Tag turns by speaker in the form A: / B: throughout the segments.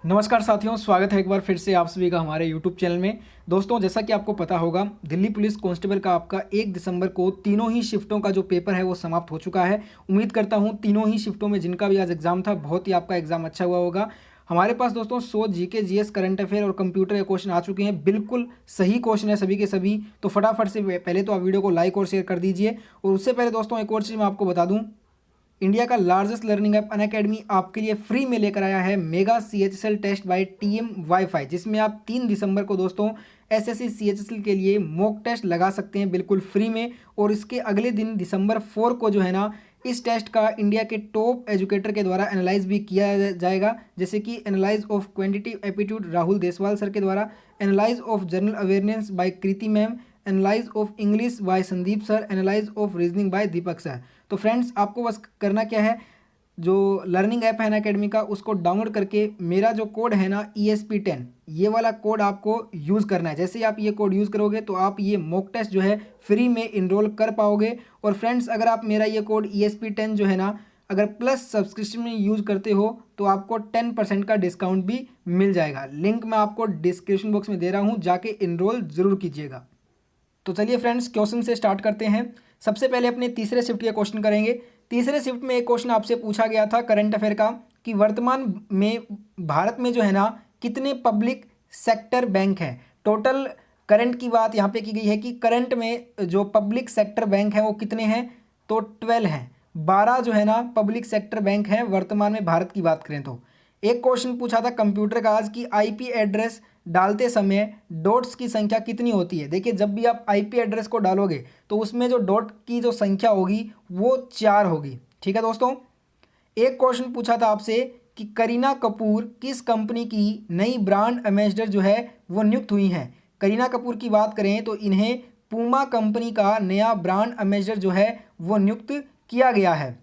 A: नमस्कार साथियों, स्वागत है एक बार फिर से आप सभी का हमारे YouTube चैनल में। दोस्तों, जैसा कि आपको पता होगा, दिल्ली पुलिस कांस्टेबल का आपका 1 दिसंबर को तीनों ही शिफ्टों का जो पेपर है वो समाप्त हो चुका है। उम्मीद करता हूं तीनों ही शिफ्टों में जिनका भी आज एग्जाम था, बहुत ही आपका एग्जाम अच्छा हुआ होगा। हमारे पास दोस्तों 100 जीके, जीएस, करंट अफेयर और कंप्यूटर के क्वेश्चन आ चुके हैं। बिल्कुल सही क्वेश्चन है सभी के सभी। तो फटाफट से पहले तो आप वीडियो को लाइक और शेयर कर दीजिए। और उससे पहले दोस्तों एक और चीज़ मैं आपको बता दूँ, इंडिया का लार्जेस्ट लर्निंग ऐप अनअकैडमी आपके लिए फ्री में लेकर आया है mega CHSL test by TM wifi, जिसमें आप 3 दिसंबर को दोस्तों SSC CHSL के लिए मॉक टेस्ट लगा सकते हैं बिल्कुल फ्री में। और इसके अगले दिन दिसंबर 4 को जो है ना, इस टेस्ट का इंडिया के टॉप एजुकेटर के द्वारा एनालाइज भी किया जाएगा, जैसे कि analyse of quantitative aptitude Rahul Deswal sir के द्वारा, analyse of general awareness by Kriti ma'am, analyse of English by Sandeep sir, analyse of reasoning by Deepak sir. तो फ्रेंड्स, आपको बस करना क्या है, जो लर्निंग ऐप है ना अकेडमी का, उसको डाउनलोड करके मेरा जो कोड है ना ESP10, ये वाला कोड आपको यूज़ करना है। जैसे ही आप ये कोड यूज़ करोगे तो आप ये मॉक टेस्ट जो है फ्री में इनरोल कर पाओगे। और फ्रेंड्स, अगर आप मेरा ये कोड ESP10 जो है ना, अगर प्लस सब्सक्रिप्शन में यूज़ करते हो तो आपको 10% का डिस्काउंट भी मिल जाएगा। लिंक मैं आपको डिस्क्रिप्शन बॉक्स में दे रहा हूँ, जाके इनरोल ज़रूर कीजिएगा। तो चलिए फ्रेंड्स, क्वेश्चन से स्टार्ट करते हैं। सबसे पहले अपने तीसरे शिफ्ट के क्वेश्चन करेंगे। तीसरे शिफ्ट में एक क्वेश्चन आपसे पूछा गया था करंट अफेयर का, कि वर्तमान में भारत में जो है ना, कितने पब्लिक सेक्टर बैंक हैं। टोटल करंट की बात यहाँ पे की गई है कि करंट में जो पब्लिक सेक्टर बैंक हैं वो कितने हैं, तो 12 हैं। 12 जो है ना पब्लिक सेक्टर बैंक हैं वर्तमान में भारत की बात करें तो। एक क्वेश्चन पूछा था कंप्यूटर का आज, कि IP एड्रेस डालते समय डॉट्स की संख्या कितनी होती है। देखिए, जब भी आप IP एड्रेस को डालोगे तो उसमें जो डॉट की जो संख्या होगी वो 4 होगी। ठीक है दोस्तों। एक क्वेश्चन पूछा था आपसे कि करीना कपूर किस कंपनी की नई ब्रांड एम्बेसडर जो है वो नियुक्त हुई हैं। करीना कपूर की बात करें तो इन्हें पूमा कंपनी का नया ब्रांड एम्बेसडर जो है वो नियुक्त किया गया है।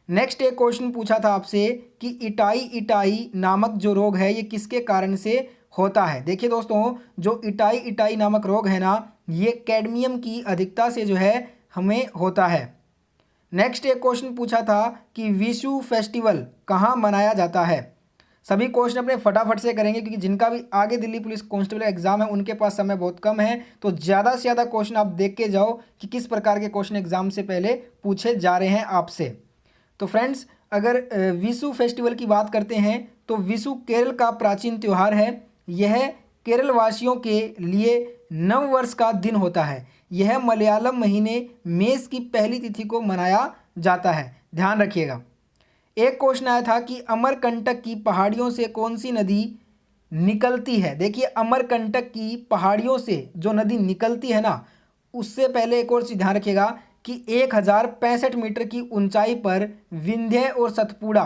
A: नेक्स्ट एक क्वेश्चन पूछा था आपसे कि इटाई इटाई नामक जो रोग है ये किसके कारण से होता है। देखिए दोस्तों, जो इटाई इटाई नामक रोग है ना, ये कैडमियम की अधिकता से जो है हमें होता है। नेक्स्ट एक क्वेश्चन पूछा था कि विशु फेस्टिवल कहाँ मनाया जाता है। सभी क्वेश्चन अपने फटाफट से करेंगे, क्योंकि जिनका भी आगे दिल्ली पुलिस कांस्टेबल एग्जाम है उनके पास समय बहुत कम है। तो ज़्यादा से ज़्यादा क्वेश्चन आप देख के जाओ कि किस प्रकार के क्वेश्चन एग्जाम से पहले पूछे जा रहे हैं आपसे। तो फ्रेंड्स, अगर विशु फेस्टिवल की बात करते हैं तो विशु केरल का प्राचीन त्यौहार है। यह केरल वासियों के लिए नव वर्ष का दिन होता है। यह मलयालम महीने मेष की पहली तिथि को मनाया जाता है, ध्यान रखिएगा। एक क्वेश्चन आया था कि अमरकंटक की पहाड़ियों से कौन सी नदी निकलती है। देखिए, अमरकंटक की पहाड़ियों से जो नदी निकलती है ना, उससे पहले एक और चीज़ ध्यान रखिएगा कि 1065 मीटर की ऊंचाई पर विंध्य और सतपुड़ा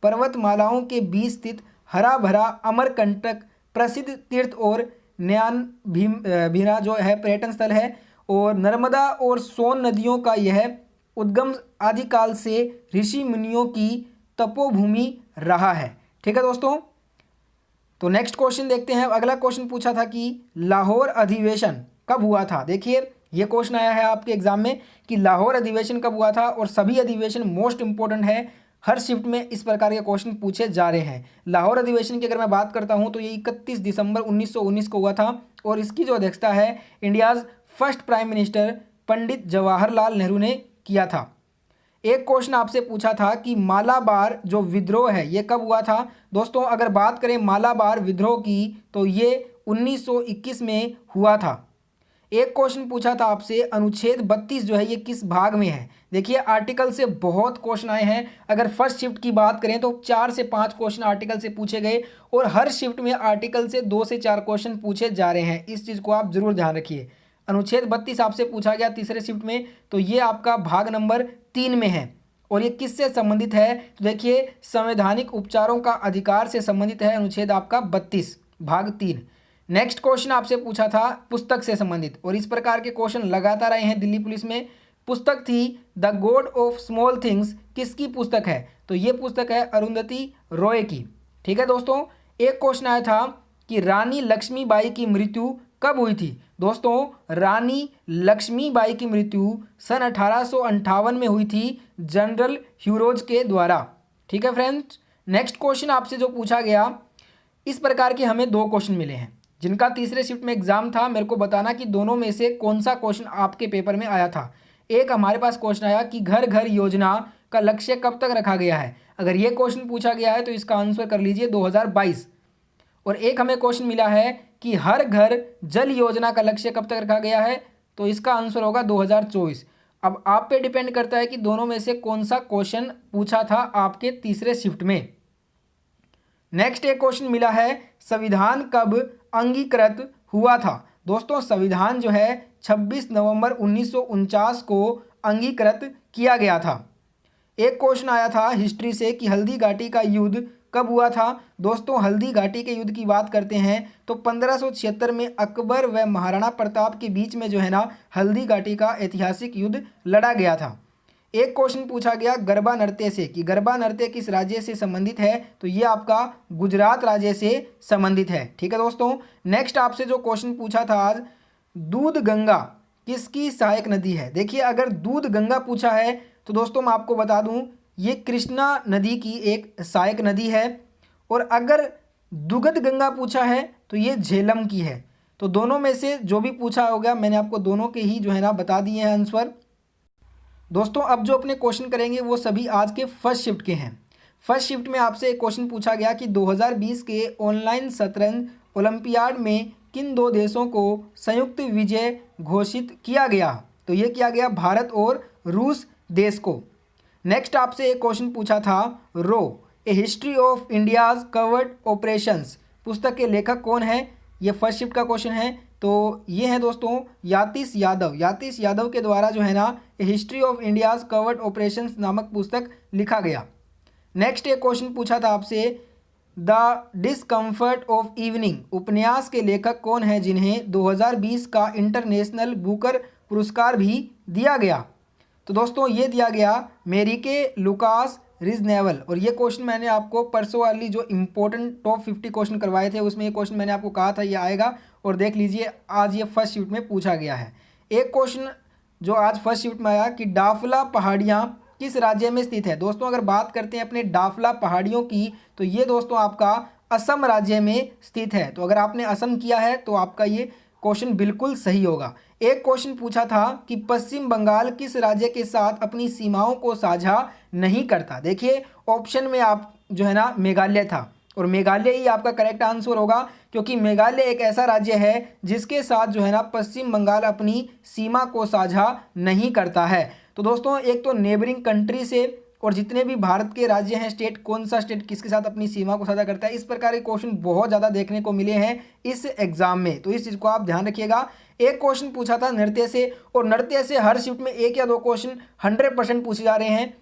A: पर्वतमालाओं के बीच स्थित हरा भरा अमरकंटक प्रसिद्ध तीर्थ और नयान भीरा जो है पर्यटन स्थल है। और नर्मदा और सोन नदियों का यह उद्गम आदिकाल से ऋषि मुनियों की तपोभूमि रहा है। ठीक है दोस्तों। तो नेक्स्ट क्वेश्चन देखते हैं। अगला क्वेश्चन पूछा था कि लाहौर अधिवेशन कब हुआ था। देखिए, ये क्वेश्चन आया है आपके एग्जाम में कि लाहौर अधिवेशन कब हुआ था, और सभी अधिवेशन मोस्ट इंपॉर्टेंट है। हर शिफ्ट में इस प्रकार के क्वेश्चन पूछे जा रहे हैं। लाहौर अधिवेशन की अगर मैं बात करता हूं तो ये 31 दिसंबर 1919 को हुआ था, और इसकी जो अध्यक्षता है India's first prime minister Pandit Jawaharlal Nehru ने किया था। एक क्वेश्चन आपसे पूछा था कि मालाबार जो विद्रोह है ये कब हुआ था। दोस्तों, अगर बात करें मालाबार विद्रोह की तो ये 1921 में हुआ था। एक क्वेश्चन पूछा था आपसे अनुच्छेद 32 जो है ये किस भाग में है। देखिए, आर्टिकल से बहुत क्वेश्चन आए हैं। अगर फर्स्ट शिफ्ट की बात करें तो 4 से 5 क्वेश्चन आर्टिकल से पूछे गए, और हर शिफ्ट में आर्टिकल से 2 से 4 क्वेश्चन पूछे जा रहे हैं। इस चीज़ को आप जरूर ध्यान रखिए। अनुच्छेद 32 आपसे पूछा गया तीसरे शिफ्ट में, तो ये आपका भाग नंबर 3 में है। और ये किससे संबंधित है, तो देखिए संवैधानिक उपचारों का अधिकार से संबंधित है। अनुच्छेद आपका 32 भाग 3। नेक्स्ट क्वेश्चन आपसे पूछा था पुस्तक से संबंधित, और इस प्रकार के क्वेश्चन लगातार आए हैं दिल्ली पुलिस में। पुस्तक थी the God of small things, किसकी पुस्तक है, तो ये पुस्तक है अरुंधति रॉय की। ठीक है दोस्तों। एक क्वेश्चन आया था कि रानी लक्ष्मीबाई की मृत्यु कब हुई थी। दोस्तों, रानी लक्ष्मीबाई की मृत्यु सन 1858 में हुई थी जनरल ह्यूरोज के द्वारा। ठीक है फ्रेंड्स। नेक्स्ट क्वेश्चन आपसे जो पूछा गया इस प्रकार के हमें 2 क्वेश्चन मिले हैं जिनका तीसरे शिफ्ट में एग्जाम था। मेरे को बताना कि दोनों में से कौन सा क्वेश्चन आपके पेपर में आया था। एक हमारे पास क्वेश्चन आया कि घर घर योजना का लक्ष्य कब तक रखा गया है। अगर ये क्वेश्चन पूछा गया है तो इसका आंसर कर लीजिए 2022। और एक हमें क्वेश्चन मिला है कि हर घर जल योजना का लक्ष्य कब तक रखा गया है, तो इसका आंसर होगा 2024। अब आप पे डिपेंड करता है कि दोनों में से कौन सा क्वेश्चन पूछा था आपके तीसरे शिफ्ट में। नेक्स्ट एक क्वेश्चन मिला है, संविधान कब अंगीकृत हुआ था। दोस्तों संविधान जो है 26 नवंबर 1949 को अंगीकृत किया गया था। एक क्वेश्चन आया था हिस्ट्री से कि हल्दी घाटी का युद्ध कब हुआ था। दोस्तों हल्दी घाटी के युद्ध की बात करते हैं तो 1576 में अकबर व महाराणा प्रताप के बीच में जो है ना हल्दी घाटी का ऐतिहासिक युद्ध लड़ा गया था। एक क्वेश्चन पूछा गया गरबा नृत्य से कि गरबा नृत्य किस राज्य से संबंधित है, तो ये आपका गुजरात राज्य से संबंधित है। ठीक है दोस्तों, नेक्स्ट आपसे जो क्वेश्चन पूछा था आज, दूध गंगा किसकी सहायक नदी है। देखिए अगर दूध गंगा पूछा है तो दोस्तों मैं आपको बता दूं ये कृष्णा नदी की एक सहायक नदी है। और अगर दुगध गंगा पूछा है तो ये झेलम की है। तो दोनों में से जो भी पूछा होगा मैंने आपको दोनों के ही जो है ना बता दिए हैं आंसर। दोस्तों अब जो अपने क्वेश्चन करेंगे वो सभी आज के फर्स्ट शिफ्ट के हैं। फर्स्ट शिफ्ट में आपसे एक क्वेश्चन पूछा गया कि 2020 के ऑनलाइन शतरंज ओलंपियाड में किन 2 देशों को संयुक्त विजय घोषित किया गया। तो ये किया गया भारत और रूस देश को। नेक्स्ट आपसे एक क्वेश्चन पूछा था, रो A History of India's Covert Operations पुस्तक के लेखक कौन है। ये फर्स्ट शिफ्ट का क्वेश्चन है। तो ये है दोस्तों यातीश यादव। यातीश यादव के द्वारा जो है ना history of India's Covert operations नामक पुस्तक लिखा गया। नेक्स्ट एक क्वेश्चन पूछा था आपसे, द डिस्कम्फर्ट ऑफ इवनिंग उपन्यास के लेखक कौन है जिन्हें 2020 का इंटरनेशनल बुकर पुरस्कार भी दिया गया। तो दोस्तों ये दिया गया मेरिके लुकास रिजनेवल। और ये क्वेश्चन मैंने आपको परसों वाली जो इंपॉर्टेंट टॉप 50 क्वेश्चन करवाए थे उसमें ये क्वेश्चन मैंने आपको कहा था ये आएगा। और देख लीजिए आज ये फर्स्ट शिफ्ट में पूछा गया है। एक क्वेश्चन जो आज फर्स्ट शिफ्ट में आया कि डाफला पहाड़ियाँ किस राज्य में स्थित है। दोस्तों अगर बात करते हैं अपने डाफला पहाड़ियों की तो ये दोस्तों आपका असम राज्य में स्थित है। तो अगर आपने असम किया है तो आपका ये क्वेश्चन बिल्कुल सही होगा। एक क्वेश्चन पूछा था कि पश्चिम बंगाल किस राज्य के साथ अपनी सीमाओं को साझा नहीं करता। देखिए ऑप्शन में आप जो है ना मेघालय था और मेघालय ही आपका करेक्ट आंसर होगा क्योंकि मेघालय एक ऐसा राज्य है जिसके साथ जो है ना पश्चिम बंगाल अपनी सीमा को साझा नहीं करता है। तो दोस्तों एक तो नेबरिंग कंट्री से और जितने भी भारत के राज्य हैं स्टेट, कौन सा स्टेट किसके साथ अपनी सीमा को साझा करता है, इस प्रकार के क्वेश्चन बहुत ज़्यादा देखने को मिले हैं इस एग्जाम में। तो इस चीज़ को आप ध्यान रखिएगा। एक क्वेश्चन पूछा था नृत्य से और नृत्य से हर शिफ्ट में 1 या 2 क्वेश्चन 100% पूछे जा रहे हैं।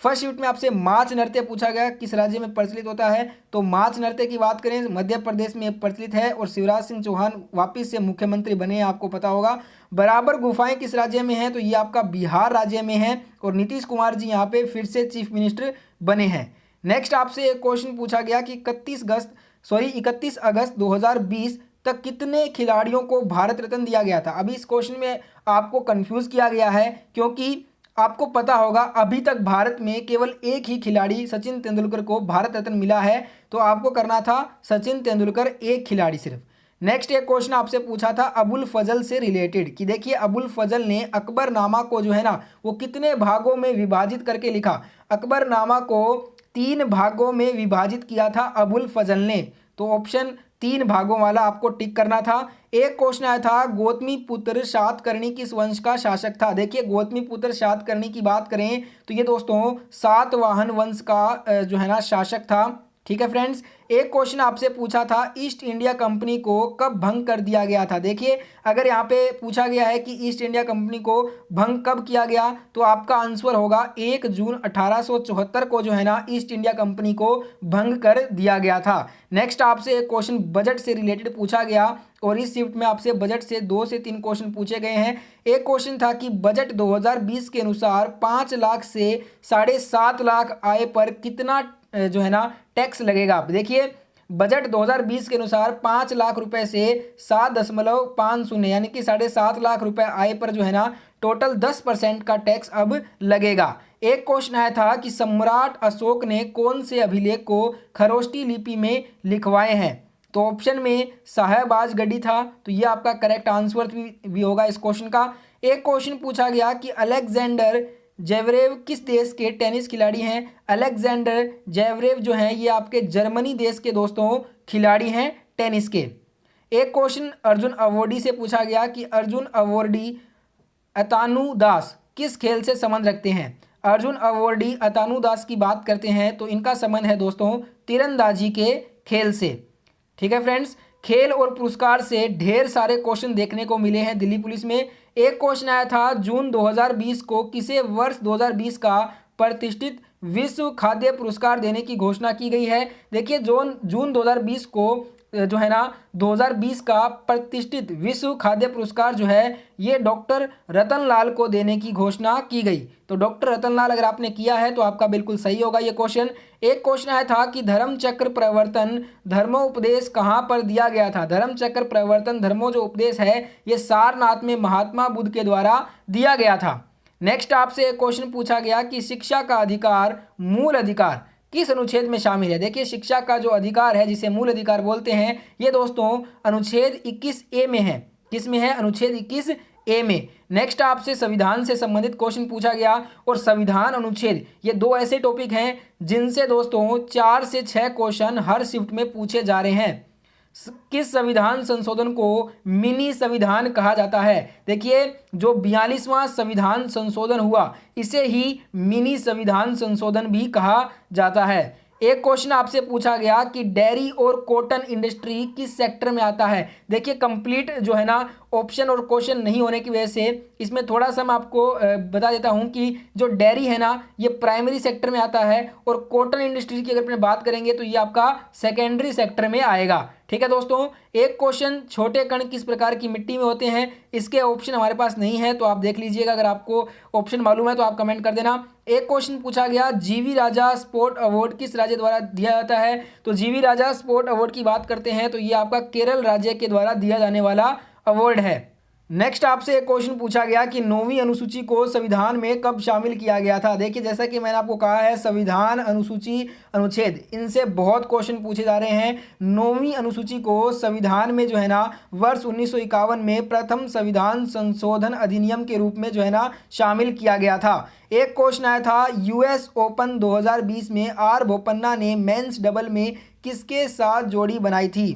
A: फर्स्ट शिफ्ट में आपसे माच नृत्य पूछा गया किस राज्य में प्रचलित होता है। तो माच नृत्य की बात करें मध्य प्रदेश में प्रचलित है और शिवराज सिंह चौहान वापिस से मुख्यमंत्री बने हैं, आपको पता होगा। बराबर गुफाएं किस राज्य में हैं, तो ये आपका बिहार राज्य में है और नीतीश कुमार जी यहाँ पे फिर से चीफ मिनिस्टर बने हैं। नेक्स्ट आपसे एक क्वेश्चन पूछा गया कि 31 अगस्त 2020 तक कितने खिलाड़ियों को भारत रत्न दिया गया था। अभी इस क्वेश्चन में आपको कंफ्यूज किया गया है क्योंकि आपको पता होगा अभी तक भारत में केवल एक ही खिलाड़ी सचिन तेंदुलकर को भारत रत्न मिला है। तो आपको करना था सचिन तेंदुलकर एक खिलाड़ी सिर्फ। नेक्स्ट एक क्वेश्चन आपसे पूछा था अबुल फजल से रिलेटेड कि देखिए अबुल फजल ने अकबरनामा को जो है ना वो कितने भागों में विभाजित करके लिखा। अकबरनामा को 3 भागों में विभाजित किया था अबुल फजल ने। तो ऑप्शन 3 भागों वाला आपको टिक करना था। एक क्वेश्चन आया था गौतमी पुत्र सातकर्णी किस वंश का शासक था। देखिए गौतमी पुत्र सातकर्णी की बात करें तो ये दोस्तों सातवाहन वंश का जो है ना शासक था। ठीक है फ्रेंड्स, एक क्वेश्चन आपसे पूछा था ईस्ट इंडिया कंपनी को कब भंग कर दिया गया था। देखिए अगर यहाँ पे पूछा गया है कि ईस्ट इंडिया कंपनी को भंग कब किया गया तो आपका आंसर होगा 1 जून 1874 को जो है ना ईस्ट इंडिया कंपनी को भंग कर दिया गया था। नेक्स्ट आपसे एक क्वेश्चन बजट से रिलेटेड पूछा गया और इस शिफ्ट में आपसे बजट से 2 से 3 क्वेश्चन पूछे गए हैं। एक क्वेश्चन था कि बजट 2020 के अनुसार 5 लाख से 7.5 लाख आय पर कितना जो है ना टैक्स लगेगा। देखिए बजट 2020 के अनुसार 5 लाख रुपए से 7.50 यानी कि 7.5 लाख रुपए आय पर जो है ना टोटल 10% का टैक्स अब लगेगा। एक क्वेश्चन आया था कि सम्राट अशोक ने कौन से अभिलेख को खरोष्टी लिपि में लिखवाए हैं। तो ऑप्शन में साहबाज गढ़ी था, तो ये आपका करेक्ट आंसर भी होगा इस क्वेश्चन का। एक क्वेश्चन पूछा गया कि अलेक्जेंडर जेवरेव किस देश के टेनिस खिलाड़ी हैं। अलेक्जेंडर जेवरेव जो हैं ये आपके जर्मनी देश के दोस्तों खिलाड़ी हैं टेनिस के। एक क्वेश्चन अर्जुन अवॉर्डी से पूछा गया कि अर्जुन अवॉर्डी अतानु दास किस खेल से संबंध रखते हैं। अर्जुन अवॉर्डी अतानु दास की बात करते हैं तो इनका संबंध है दोस्तों तीरंदाजी के खेल से। ठीक है फ्रेंड्स, खेल और पुरस्कार से ढेर सारे क्वेश्चन देखने को मिले हैं दिल्ली पुलिस में। एक क्वेश्चन आया था जून 2020 को किसे वर्ष 2020 का प्रतिष्ठित विश्व खाद्य पुरस्कार देने की घोषणा की गई है। देखिए जून 2020 को जो है ना 2020 का प्रतिष्ठित विश्व खाद्य पुरस्कार जो है ये डॉक्टर रतनलाल को देने की घोषणा की गई। तो डॉक्टर रतनलाल अगर आपने किया है तो आपका बिल्कुल सही होगा ये क्वेश्चन। एक क्वेश्चन आया था कि धर्म चक्र प्रवर्तन धर्मोपदेश कहाँ पर दिया गया था। धर्म चक्र प्रवर्तन धर्मो जो उपदेश है ये सारनाथ में महात्मा बुद्ध के द्वारा दिया गया था। नेक्स्ट आपसे एक क्वेश्चन पूछा गया कि शिक्षा का अधिकार मूल अधिकार किस अनुच्छेद में शामिल है। देखिए शिक्षा का जो अधिकार है जिसे मूल अधिकार बोलते हैं ये दोस्तों अनुच्छेद 21A में है। किस में है? अनुच्छेद 21A में। नेक्स्ट आपसे संविधान से संबंधित क्वेश्चन पूछा गया और संविधान अनुच्छेद ये दो ऐसे टॉपिक हैं जिनसे दोस्तों 4 से 6 क्वेश्चन हर शिफ्ट में पूछे जा रहे हैं। किस संविधान संशोधन को मिनी संविधान कहा जाता है। देखिए जो 42वां संविधान संशोधन हुआ इसे ही मिनी संविधान संशोधन भी कहा जाता है। एक क्वेश्चन आपसे पूछा गया कि डेयरी और कॉटन इंडस्ट्री किस सेक्टर में आता है। देखिए कंप्लीट जो है ना ऑप्शन और क्वेश्चन नहीं होने की वजह से इसमें थोड़ा सा मैं आपको बता देता हूं कि जो डेयरी है ना ये प्राइमरी सेक्टर में आता है और कॉटन इंडस्ट्री की अगर अपने बात करेंगे तो ये आपका सेकेंडरी सेक्टर में आएगा। ठीक है दोस्तों, एक क्वेश्चन छोटे कण किस प्रकार की मिट्टी में होते हैं, इसके ऑप्शन हमारे पास नहीं है तो आप देख लीजिएगा, अगर आपको ऑप्शन मालूम है तो आप कमेंट कर देना। एक क्वेश्चन पूछा गया जीवी राजा स्पोर्ट अवार्ड किस राज्य द्वारा दिया जाता है। तो जीवी राजा स्पोर्ट अवार्ड की बात करते हैं तो ये आपका केरल राज्य के द्वारा दिया जाने वाला अवार्ड है। नेक्स्ट आपसे एक क्वेश्चन पूछा गया कि 9वीं अनुसूची को संविधान में कब शामिल किया गया था। देखिए जैसा कि मैंने आपको कहा है संविधान अनुसूची अनुच्छेद इनसे बहुत क्वेश्चन पूछे जा रहे हैं। 9वीं अनुसूची को संविधान में जो है ना वर्ष 1951 में प्रथम संविधान संशोधन अधिनियम के रूप में जो है ना शामिल किया गया था। एक क्वेश्चन आया था US ओपन 2020 में आर बोपन्ना ने मेंस डबल में किसके साथ जोड़ी बनाई थी।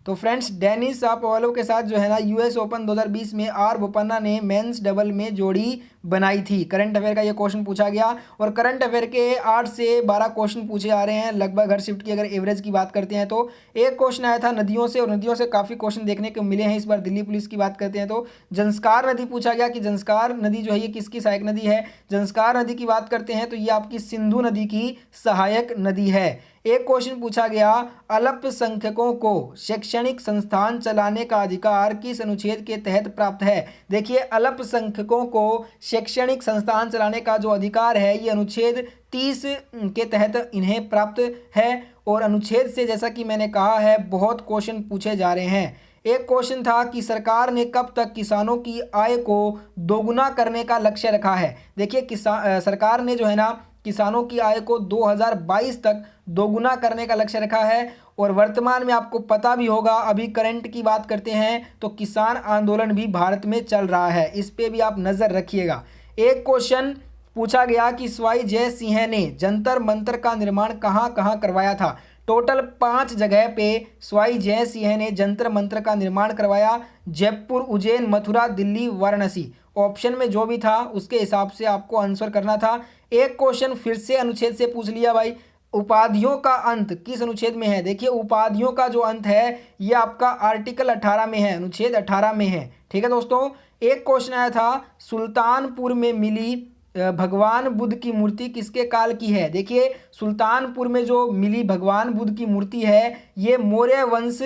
A: तो फ्रेंड्स डेनिस शापोवालोव के साथ जो है ना US ओपन 2020 में आर बोपन्ना ने मेंस डबल में जोड़ी बनाई थी। करंट अफेयर का ये क्वेश्चन पूछा गया और करंट अफेयर के 8 से 12 क्वेश्चन पूछे आ रहे हैं लगभग हर शिफ्ट की। अगर एवरेज की बात करते हैं तो एक क्वेश्चन आया था नदियों से और नदियों से काफ़ी क्वेश्चन देखने को मिले हैं। इस बार दिल्ली पुलिस की बात करते हैं तो जंस्कार नदी पूछा गया कि जंस्कार नदी जो है ये किसकी सहायक नदी है। जंस्कार नदी की बात करते हैं तो ये आपकी सिंधु नदी की सहायक नदी है। एक क्वेश्चन पूछा गया अल्पसंख्यकों को शैक्षणिक संस्थान चलाने का अधिकार किस अनुच्छेद के तहत प्राप्त है। देखिए अल्पसंख्यकों को शैक्षणिक संस्थान चलाने का जो अधिकार है ये अनुच्छेद 30 के तहत इन्हें प्राप्त है और अनुच्छेद से जैसा कि मैंने कहा है बहुत क्वेश्चन पूछे जा रहे हैं। एक क्वेश्चन था कि सरकार ने कब तक किसानों की आय को दोगुना करने का लक्ष्य रखा है। देखिए सरकार ने जो है ना किसानों की आय को 2022 तक दोगुना करने का लक्ष्य रखा है और वर्तमान में आपको पता भी होगा अभी करंट की बात करते हैं तो किसान आंदोलन भी भारत में चल रहा है, इस पे भी आप नज़र रखिएगा। एक क्वेश्चन पूछा गया कि स्वाई जय सिंह ने जंतर मंतर का निर्माण कहाँ कहाँ करवाया था। टोटल 5 जगह पे स्वाई जय सिंह ने जंतर मंतर का निर्माण करवाया, जयपुर, उज्जैन, मथुरा, दिल्ली, वाराणसी। ऑप्शन में जो भी था उसके हिसाब से आपको आंसर करना था। एक क्वेश्चन फिर से अनुच्छेद से पूछ लिया भाई, उपाधियों का अंत किस अनुच्छेद में है। देखिए उपाधियों का जो अंत है ये आपका आर्टिकल 18 में है, अनुच्छेद 18 में है। ठीक है दोस्तों, एक क्वेश्चन आया था सुल्तानपुर में मिली भगवान बुद्ध की मूर्ति किसके काल की है। देखिए सुल्तानपुर में जो मिली भगवान बुद्ध की मूर्ति है ये मौर्य वंश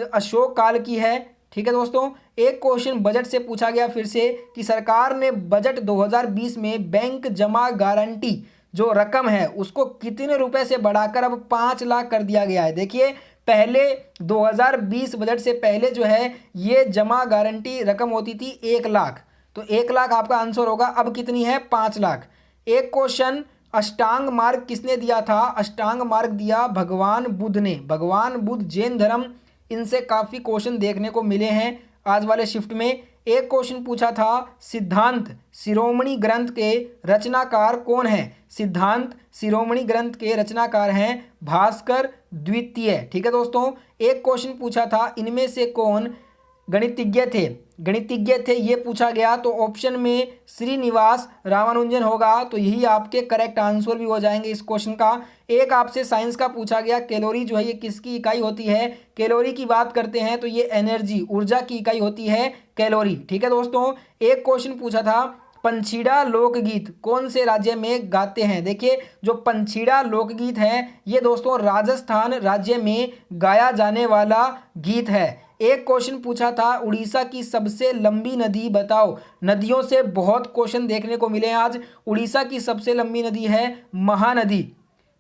A: अशोक काल की है। ठीक है दोस्तों, एक क्वेश्चन बजट से पूछा गया फिर से कि सरकार ने बजट 2020 में बैंक जमा गारंटी जो रकम है उसको कितने रुपए से बढ़ाकर अब 5 लाख कर दिया गया है। देखिए पहले 2020 बजट से पहले जो है ये जमा गारंटी रकम होती थी 1 लाख, तो 1 लाख आपका आंसर होगा। अब कितनी है? 5 लाख। एक क्वेश्चन अष्टांग मार्ग किसने दिया था। अष्टांग मार्ग दिया भगवान बुद्ध ने। भगवान बुद्ध जैन धर्म इनसे काफ़ी क्वेश्चन देखने को मिले हैं आज वाले शिफ्ट में। एक क्वेश्चन पूछा था सिद्धांत शिरोमणि ग्रंथ के रचनाकार कौन है। सिद्धांत शिरोमणि ग्रंथ के रचनाकार हैं भास्कर द्वितीय। ठीक है दोस्तों। एक क्वेश्चन पूछा था इनमें से कौन गणितज्ञ थे ये पूछा गया, तो ऑप्शन में श्रीनिवास रामानुजन होगा, तो यही आपके करेक्ट आंसर भी हो जाएंगे इस क्वेश्चन का। एक आपसे साइंस का पूछा गया कैलोरी जो है ये किसकी इकाई होती है। कैलोरी की बात करते हैं तो ये एनर्जी ऊर्जा की इकाई होती है कैलोरी। ठीक है दोस्तों। एक क्वेश्चन पूछा था पंछीड़ा लोकगीत कौन से राज्य में गाते हैं। देखिए जो पंछीड़ा लोकगीत है ये दोस्तों राजस्थान राज्य में गाया जाने वाला गीत है। एक क्वेश्चन पूछा था उड़ीसा की सबसे लंबी नदी बताओ। नदियों से बहुत क्वेश्चन देखने को मिले आज। उड़ीसा की सबसे लंबी नदी है महानदी।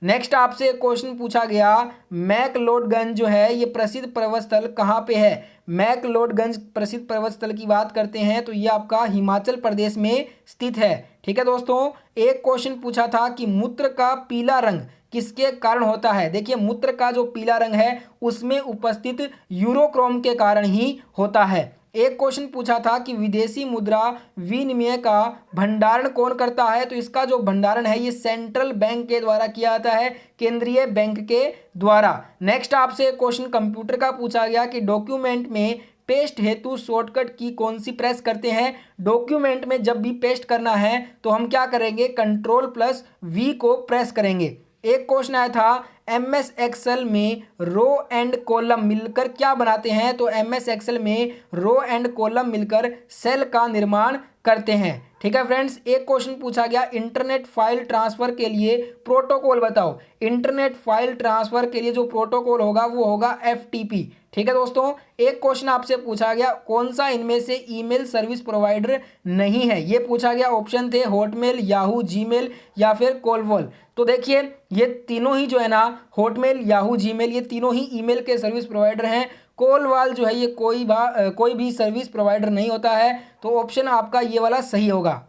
A: नेक्स्ट आपसे एक क्वेश्चन पूछा गया मैक्लोडगंज जो है ये प्रसिद्ध पर्वत स्थल कहाँ पे है। मैक्लोडगंज प्रसिद्ध पर्वत स्थल की बात करते हैं तो ये आपका हिमाचल प्रदेश में स्थित है। ठीक है दोस्तों। एक क्वेश्चन पूछा था कि मूत्र का पीला रंग किसके कारण होता है। देखिए मूत्र का जो पीला रंग है उसमें उपस्थित यूरोक्रोम के कारण ही होता है। एक क्वेश्चन पूछा था कि विदेशी मुद्रा विनिमय का भंडारण कौन करता है, तो इसका जो भंडारण है ये सेंट्रल बैंक के द्वारा किया जाता है, केंद्रीय बैंक के द्वारा। नेक्स्ट आपसे क्वेश्चन कंप्यूटर का पूछा गया कि डॉक्यूमेंट में पेस्ट हेतु शॉर्टकट की कौन सी प्रेस करते हैं। डॉक्यूमेंट में जब भी पेस्ट करना है तो हम क्या करेंगे Ctrl+V को प्रेस करेंगे। एक क्वेश्चन आया था MS एक्सेल में रो एंड कॉलम मिलकर क्या बनाते हैं, तो MS एक्सेल में रो एंड कॉलम मिलकर सेल का निर्माण करते हैं। ठीक है फ्रेंड्स। एक क्वेश्चन पूछा गया इंटरनेट फाइल ट्रांसफर के लिए प्रोटोकॉल बताओ। इंटरनेट फाइल ट्रांसफर के लिए जो प्रोटोकॉल होगा वो होगा FTP। ठीक है दोस्तों। एक क्वेश्चन आपसे पूछा गया कौन सा इनमें से ईमेल सर्विस प्रोवाइडर नहीं है। ये पूछा गया ऑप्शन थे हॉटमेल, याहू, जीमेल या फिर कॉलवॉल। तो देखिए ये तीनों ही जो है ना हॉटमेल, याहू, जीमेल ये तीनों ही ईमेल के सर्विस प्रोवाइडर हैं। कॉलवॉल जो है ये कोई भी सर्विस प्रोवाइडर नहीं होता है, तो ऑप्शन आपका ये वाला सही होगा।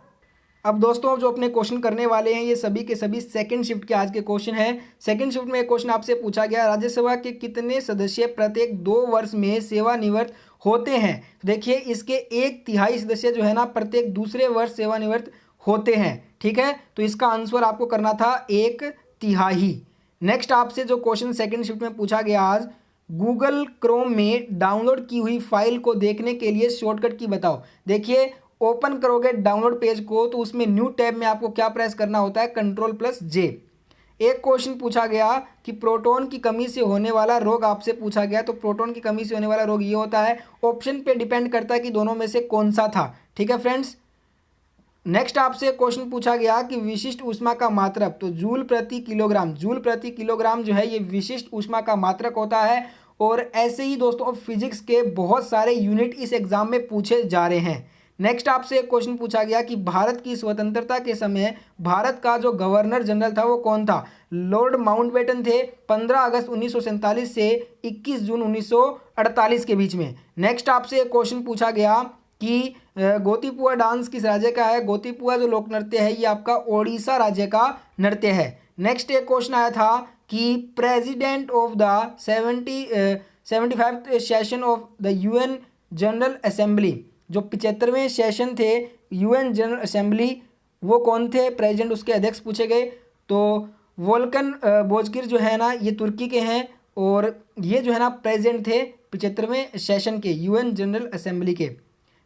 A: अब दोस्तों जो अपने क्वेश्चन करने वाले हैं ये सभी के सभी सेकंड शिफ्ट के आज के क्वेश्चन हैं। सेकंड शिफ्ट में एक क्वेश्चन आपसे पूछा गया राज्यसभा के कितने सदस्य प्रत्येक 2 वर्ष में सेवानिवृत्त होते हैं। तो देखिए इसके 1/3 सदस्य जो है ना प्रत्येक दूसरे वर्ष सेवानिवृत्त होते हैं। ठीक है। तो इसका आंसर आपको करना था 1/3। नेक्स्ट आपसे जो क्वेश्चन सेकंड शिफ्ट में पूछा गया आज गूगल क्रोम में डाउनलोड की हुई फाइल को देखने के लिए शॉर्टकट की बताओ। देखिए ओपन करोगे डाउनलोड पेज को तो उसमें न्यू टैब में आपको क्या प्रेस करना होता है Ctrl+J। एक क्वेश्चन पूछा गया कि प्रोटॉन की कमी से होने वाला रोग आपसे पूछा गया, तो प्रोटॉन की कमी से होने वाला रोग ये होता है। ऑप्शन पे डिपेंड करता है कि दोनों में से कौन सा था। ठीक है फ्रेंड्स। नेक्स्ट आपसे क्वेश्चन पूछा गया कि विशिष्ट ऊष्मा का मात्रक, तो जूल प्रति किलोग्राम जो है ये विशिष्ट ऊष्मा का मात्रक होता है। और ऐसे ही दोस्तों फिजिक्स के बहुत सारे यूनिट इस एग्जाम में पूछे जा रहे हैं। नेक्स्ट आपसे एक क्वेश्चन पूछा गया कि भारत की स्वतंत्रता के समय भारत का जो गवर्नर जनरल था वो कौन था। लॉर्ड माउंटबेटन थे 15 अगस्त 1947 से 21 जून 1948 के बीच में। नेक्स्ट आपसे एक क्वेश्चन पूछा गया कि गोतीपुआ डांस किस राज्य का है। गोतीपुआ जो लोक नृत्य है ये आपका ओडिशा राज्य का नृत्य है। नेक्स्ट एक क्वेश्चन आया था कि president of the 75th session of the UN general assembly, जो 75वें सेशन थे UN जनरल असेंबली वो कौन थे, प्रेसिडेंट उसके अध्यक्ष पूछे गए। तो वोल्कन बोजकिर जो है ना ये तुर्की के हैं और ये जो है ना प्रेसिडेंट थे 75वें सेशन के UN जनरल असेंबली के।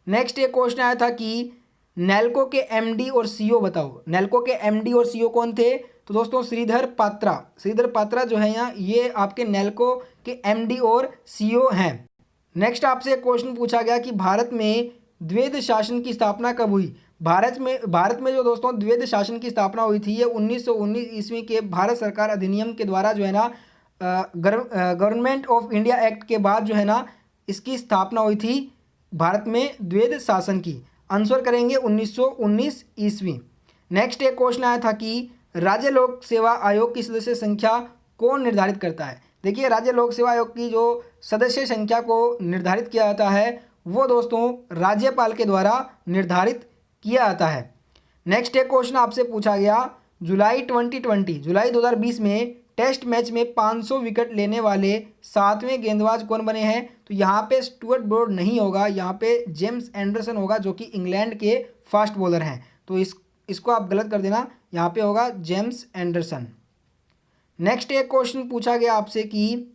A: नेक्स्ट एक क्वेश्चन आया था कि नेल्को के MD और CEO बताओ। नेल्को के MD और CEO कौन थे, तो दोस्तों श्रीधर पात्रा जो है यहाँ ये आपके नेल्को के MD और CEO हैं। नेक्स्ट आपसे एक क्वेश्चन पूछा गया कि भारत में द्वैध शासन की स्थापना कब हुई। भारत में जो दोस्तों द्वैध शासन की स्थापना हुई थी ये 1919 ईस्वी के भारत सरकार अधिनियम के द्वारा जो है ना गवर्नमेंट ऑफ इंडिया एक्ट के बाद जो है ना इसकी स्थापना हुई थी भारत में द्वैध शासन की। आंसर करेंगे 1919 ईस्वी। नेक्स्ट एक क्वेश्चन आया था कि राज्य लोक सेवा आयोग की सदस्य संख्या कौन निर्धारित करता है। देखिए राज्य लोक सेवा आयोग की जो सदस्य संख्या को निर्धारित किया जाता है वो दोस्तों राज्यपाल के द्वारा निर्धारित किया जाता है। नेक्स्ट एक क्वेश्चन आपसे पूछा गया जुलाई 2020 में टेस्ट मैच में 500 विकेट लेने वाले 7वें गेंदबाज कौन बने हैं? तो यहाँ पे स्टुअर्ट ब्रॉड नहीं होगा, यहाँ पे जेम्स एंडरसन होगा जो कि इंग्लैंड के फास्ट बॉलर हैं। तो इसको आप गलत कर देना, यहाँ पे होगा जेम्स एंडरसन। नेक्स्ट एक क्वेश्चन पूछा गया आपसे कि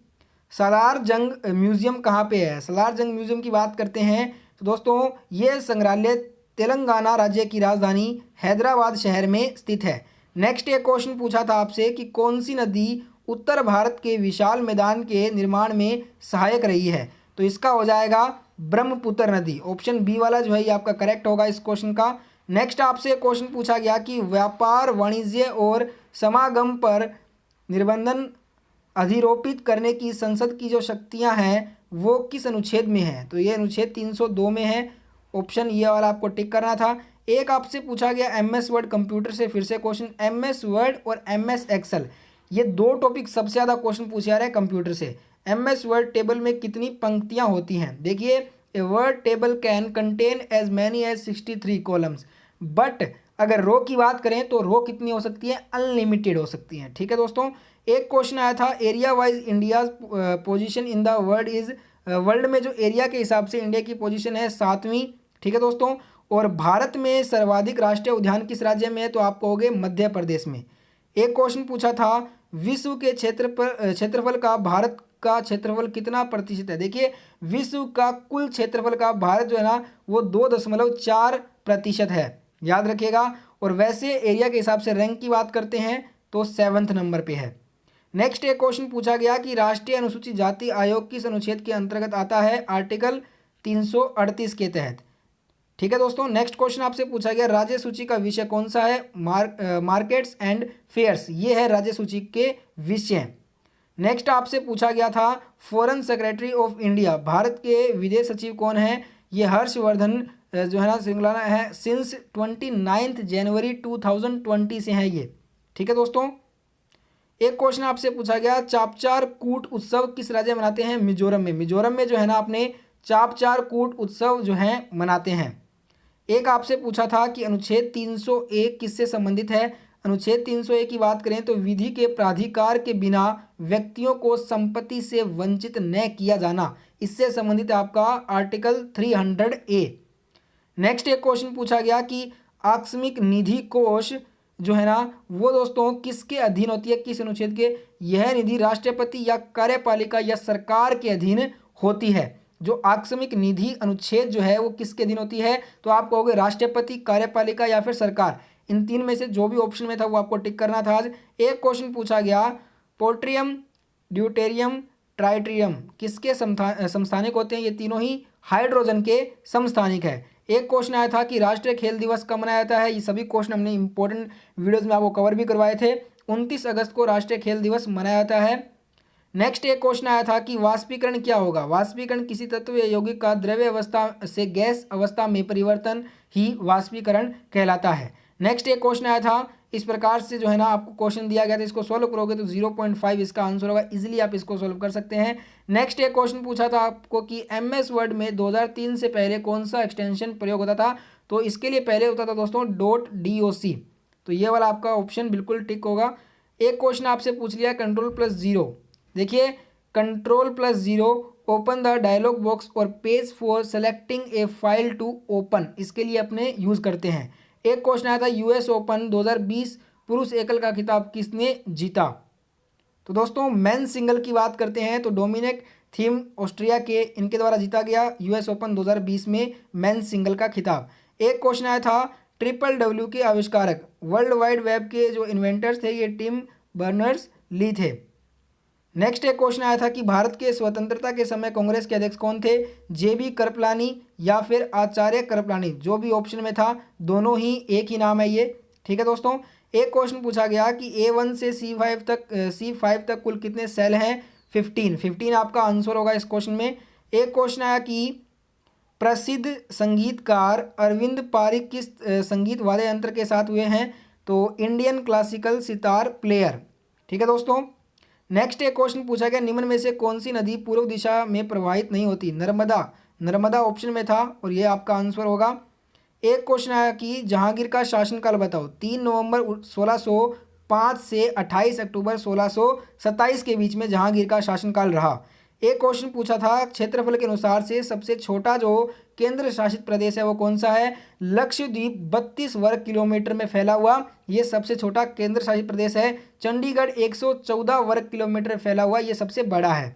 A: सालार जंग म्यूजियम कहाँ पे है? सालार जंग म्यूजियम की बात करते हैं तो दोस्तों ये संग्रहालय तेलंगाना राज्य की राजधानी हैदराबाद शहर में स्थित है। नेक्स्ट एक क्वेश्चन पूछा था आपसे कि कौन सी नदी उत्तर भारत के विशाल मैदान के निर्माण में सहायक रही है? तो इसका हो जाएगा ब्रह्मपुत्र नदी। ऑप्शन बी वाला जो है ये आपका करेक्ट होगा इस क्वेश्चन का। नेक्स्ट आपसे क्वेश्चन पूछा गया कि व्यापार, वाणिज्य और समागम पर निर्बंधन अधिरोपित करने की संसद की जो शक्तियां हैं वो किस अनुच्छेद में है? तो ये अनुच्छेद 302 में है। ऑप्शन ये वाला आपको टिक करना था। एक आपसे पूछा गया एमएस वर्ड कंप्यूटर से फिर से क्वेश्चन, एमएस वर्ड और एमएस एक्सेल, ये दो टॉपिक सबसे ज़्यादा क्वेश्चन पूछे जा रहे हैं कंप्यूटर से। एमएस वर्ड टेबल में कितनी पंक्तियां होती हैं? देखिए, a word table can contain as many as 63 columns, but अगर रो की बात करें तो रो कितनी हो सकती है? अनलिमिटेड हो सकती है। ठीक है दोस्तों। एक क्वेश्चन आया था area wise India position in the world is, world में जो एरिया के हिसाब से इंडिया की पोजीशन है 7वीं। ठीक है दोस्तों। और भारत में सर्वाधिक राष्ट्रीय उद्यान किस राज्य में है? तो आप कहोगे मध्य प्रदेश में। एक क्वेश्चन पूछा था विश्व के क्षेत्रफल का भारत का क्षेत्रफल कितना प्रतिशत है? देखिए, विश्व का कुल क्षेत्रफल का भारत जो है ना वो 2.4% है, याद रखिएगा। और वैसे एरिया के हिसाब से रैंक की बात करते हैं तो 7वें नंबर पे है। नेक्स्ट एक क्वेश्चन पूछा गया कि राष्ट्रीय अनुसूचित जाति आयोग किस अनुच्छेद के अंतर्गत आता है? आर्टिकल 338 के तहत। ठीक है दोस्तों। नेक्स्ट क्वेश्चन आपसे पूछा गया राज्य सूची का विषय कौन सा है? मार्केट्स एंड फेयर्स, ये है राज्य सूची के विषय। नेक्स्ट आपसे पूछा गया था foreign secretary of India, Bharat के विदेश सचिव कौन है? ये हर्षवर्धन जो है ना श्रृंगला है, सिंस 29 जनवरी 2020 से है ये। ठीक है दोस्तों। एक क्वेश्चन आपसे पूछा गया चापचार कूट उत्सव किस राज्य मनाते हैं? मिजोरम में। मिजोरम में जो है ना अपने चापचार कूट उत्सव जो है मनाते हैं। एक आपसे पूछा था कि अनुच्छेद 301 किससे संबंधित है? अनुच्छेद 301 की बात करें तो विधि के प्राधिकार के बिना व्यक्तियों को संपत्ति से वंचित न किया जाना, इससे संबंधित है आपका आर्टिकल 300A। नेक्स्ट एक क्वेश्चन पूछा गया कि आकस्मिक निधि कोष जो है ना वो दोस्तों किसके अधीन होती है? किस अनुच्छेद के? यह निधि राष्ट्रपति या कार्यपालिका या सरकार के अधीन होती है। जो आकस्मिक निधि अनुच्छेद जो है वो किसके अधीन होती है? तो आप कहोगे राष्ट्रपति, कार्यपालिका या फिर सरकार। इन तीन में से जो भी ऑप्शन में था वो आपको टिक करना था आज। एक क्वेश्चन पूछा गया पोट्रियम, ड्यूटेरियम, ट्राइट्रियम किसके समस्थानिक होते हैं? ये तीनों ही हाइड्रोजन के समस्थानिक है। एक क्वेश्चन आया था कि राष्ट्रीय खेल दिवस कब मनाया जाता है? ये सभी क्वेश्चन हमने इंपॉर्टेंट वीडियोस में आपको कवर भी करवाए थे। 29 अगस्त को राष्ट्रीय खेल दिवस मनाया जाता है। नेक्स्ट एक क्वेश्चन आया था कि वाष्पीकरण क्या होगा? वाष्पीकरण किसी तत्व या यौगिक का द्रव्य अवस्था से गैस अवस्था में परिवर्तन ही वाष्पीकरण कहलाता है। नेक्स्ट एक क्वेश्चन आया था इस प्रकार से जो है ना आपको क्वेश्चन दिया गया था, इसको सॉल्व करोगे तो 0.5 इसका आंसर होगा। इजीली आप इसको सॉल्व कर सकते हैं। नेक्स्ट एक क्वेश्चन पूछा था आपको कि एमएस वर्ड में 2003 से पहले कौन सा एक्सटेंशन प्रयोग होता था? तो इसके लिए पहले होता था दोस्तों .doc, तो ये वाला आपका ऑप्शन बिल्कुल टिक होगा। एक क्वेश्चन आपसे पूछ लिया Ctrl+0। देखिए, Ctrl+0 open the dialog box और page for selecting a file to open, इसके लिए अपने यूज़ करते हैं। एक क्वेश्चन आया था यूएस ओपन 2020 पुरुष एकल का खिताब किसने जीता? तो दोस्तों मेन सिंगल की बात करते हैं तो डोमिनिक थीम ऑस्ट्रिया के इनके द्वारा जीता गया यूएस ओपन 2020 में मेन सिंगल का खिताब। एक क्वेश्चन आया था WWW के आविष्कारक, वर्ल्ड वाइड वेब के जो इन्वेंटर्स थे ये टिम बर्नर्स ली थे। नेक्स्ट एक क्वेश्चन आया था कि भारत के स्वतंत्रता के समय कांग्रेस के अध्यक्ष कौन थे? JB कृपलानी या फिर आचार्य कृपलानी, जो भी ऑप्शन में था दोनों ही एक ही नाम है ये। ठीक है दोस्तों। एक क्वेश्चन पूछा गया कि A1 से C5 तक कुल कितने सेल हैं? 15 आपका आंसर होगा इस क्वेश्चन में। एक क्वेश्चन आया कि प्रसिद्ध संगीतकार अरविंद पारिक किस संगीत वाद्य यंत्र के साथ हुए हैं? तो इंडियन क्लासिकल सितार प्लेयर। ठीक है दोस्तों। नेक्स्ट एक क्वेश्चन पूछा गया निम्न में से कौन सी नदी पूर्व दिशा में प्रवाहित नहीं होती? नर्मदा ऑप्शन में था और ये आपका आंसर होगा। एक क्वेश्चन आया कि जहांगीर का शासनकाल बताओ। 3 नवंबर 5 से 28 अक्टूबर 1627 के बीच में जहांगीर का शासनकाल रहा। एक क्वेश्चन पूछा था क्षेत्रफल के अनुसार से सबसे छोटा जो केंद्र शासित प्रदेश है वो कौन सा है? लक्षद्वीप 32 वर्ग किलोमीटर में फैला हुआ ये सबसे छोटा केंद्र शासित प्रदेश है। चंडीगढ़ 114 वर्ग किलोमीटर में फैला हुआ ये सबसे बड़ा है।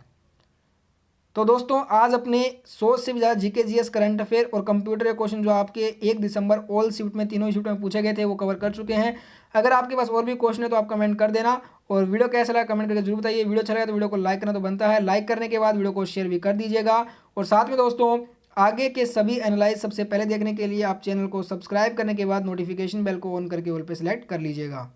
A: तो दोस्तों आज अपने 100 से भी ज़्यादा जीके जीएस करंट अफेयर और कंप्यूटर के क्वेश्चन जो आपके 1 दिसंबर ऑल शिफ्ट में तीनों शिफ्ट में पूछे गए थे वो कवर कर चुके हैं। अगर आपके पास और भी क्वेश्चन है तो आप कमेंट कर देना और वीडियो कैसा लगा कमेंट करके जरूर बताइए। वीडियो अच्छा लगा तो वीडियो को लाइक करना तो बनता है, लाइक करने के बाद वीडियो को शेयर भी कर दीजिएगा। और साथ में दोस्तों आगे के सभी एनालाइज सबसे पहले देखने के लिए आप चैनल को सब्सक्राइब करने के बाद नोटिफिकेशन बेल को ऑन करके ऑल पे सेलेक्ट कर लीजिएगा।